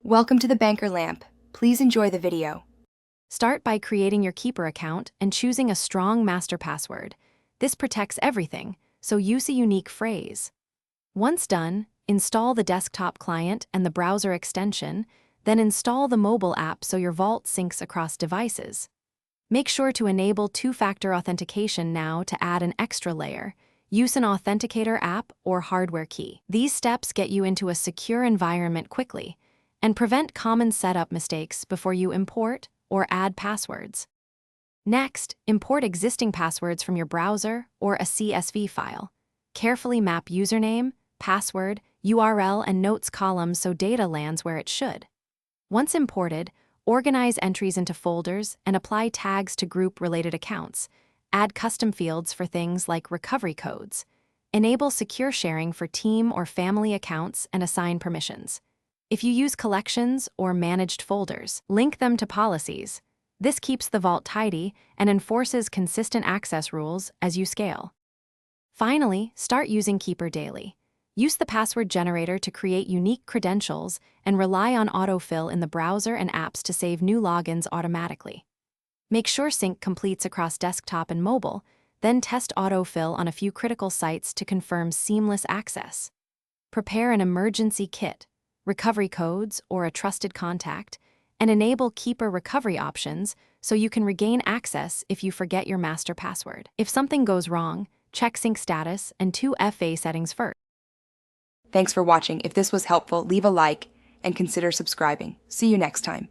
Welcome to the Banker Lamp. Please enjoy the video. Start by creating your Keeper account and choosing a strong master password. This protects everything, so use a unique phrase. Once done, install the desktop client and the browser extension, then install the mobile app so your vault syncs across devices. Make sure to enable two-factor authentication now to add an extra layer. Use an authenticator app or hardware key. These steps get you into a secure environment quickly and prevent common setup mistakes before you import or add passwords. Next, import existing passwords from your browser or a CSV file. Carefully map username, password, URL, and notes columns so data lands where it should. Once imported, organize entries into folders and apply tags to group related accounts. Add custom fields for things like recovery codes. Enable secure sharing for team or family accounts and assign permissions. If you use collections or managed folders, link them to policies. This keeps the vault tidy and enforces consistent access rules as you scale. Finally, start using Keeper daily. Use the password generator to create unique credentials and rely on autofill in the browser and apps to save new logins automatically. Make sure sync completes across desktop and mobile, then test autofill on a few critical sites to confirm seamless access. Prepare an emergency kit, recovery codes, or a trusted contact, and enable Keeper recovery options so you can regain access if you forget your master password. If something goes wrong, check sync status and 2FA settings first. Thanks for watching. If this was helpful, leave a like and consider subscribing. See you next time.